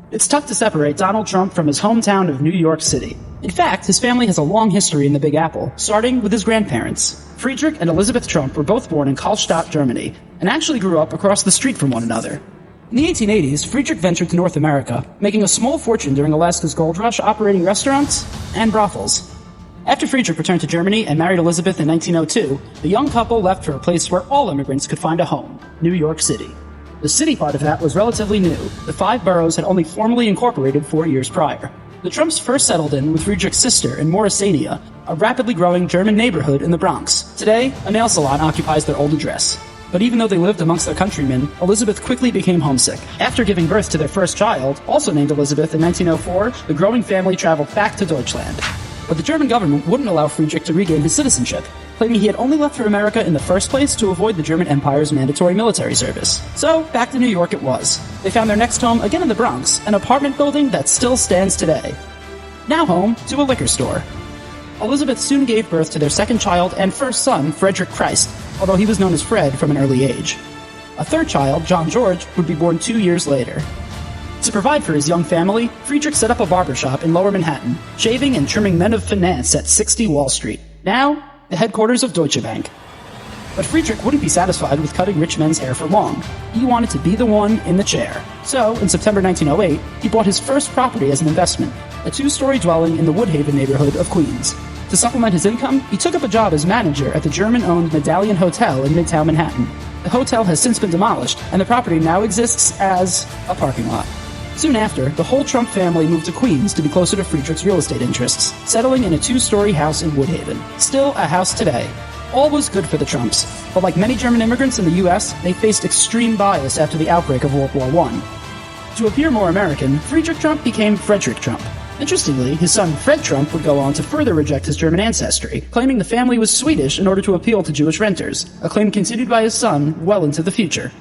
It's tough to separate Donald Trump from his hometown of New York City. In fact, his family has a long history in the Big Apple, starting with his grandparents. Friedrich and Elizabeth Trump were both born in Karlstadt, Germany, and actually grew up across the street from one another. In the 1880s, Friedrich ventured to North America, making a small fortune during Alaska's gold rush operating restaurants and brothels. After Friedrich returned to Germany and married Elizabeth in 1902, the young couple left for a place where all immigrants could find a home, New York City. The city part of that was relatively new. The 5 boroughs had only formally incorporated 4 years prior. The Trumps first settled in with Friedrich's sister in Morrisania, a rapidly growing German neighborhood in the Bronx. Today, a nail salon occupies their old address. But even though they lived amongst their countrymen, Elizabeth quickly became homesick. After giving birth to their first child, also named Elizabeth in 1904, the growing family traveled back to Deutschland. But the German government wouldn't allow Friedrich to regain his citizenship, claiming he had only left for America in the first place to avoid the German Empire's mandatory military service. So, back to New York it was. They found their next home again in the Bronx, an apartment building that still stands today. Now home to a liquor store. Elizabeth soon gave birth to their second child and first son, Friedrich Christ, although he was known as Fred from an early age. A third child, John George, would be born 2 years later. To provide for his young family, Friedrich set up a barbershop in Lower Manhattan, shaving and trimming men of finance at 60 Wall Street, now the headquarters of Deutsche Bank. But Friedrich wouldn't be satisfied with cutting rich men's hair for long. He wanted to be the one in the chair. So, in September 1908, he bought his first property as an investment, a 2-story dwelling in the Woodhaven neighborhood of Queens. To supplement his income, he took up a job as manager at the German-owned Medallion Hotel in Midtown Manhattan. The hotel has since been demolished, and the property now exists as a parking lot. Soon after, the whole Trump family moved to Queens to be closer to Friedrich's real estate interests, settling in a 2-story house in Woodhaven. Still a house today. All was good for the Trumps, but like many German immigrants in the U.S., they faced extreme bias after the outbreak of World War I. To appear more American, Friedrich Trump became Friedrich Trump. Interestingly, his son Fred Trump would go on to further reject his German ancestry, claiming the family was Swedish in order to appeal to Jewish renters, a claim continued by his son well into the future.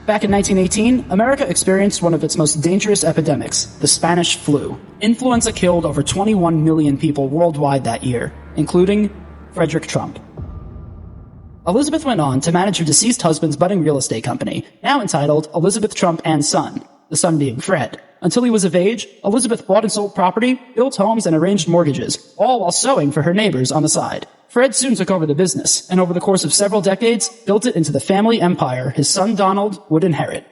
Back in 1918, America experienced one of its most dangerous epidemics, the Spanish flu. Influenza killed over 21 million people worldwide that year, including Friedrich Trump. Elizabeth went on to manage her deceased husband's budding real estate company, now entitled Elizabeth Trump and Son, the son being Fred. Until he was of age, Elizabeth bought and sold property, built homes, and arranged mortgages, all while sewing for her neighbors on the side. Fred soon took over the business, and over the course of several decades, built it into the family empire his son Donald would inherit.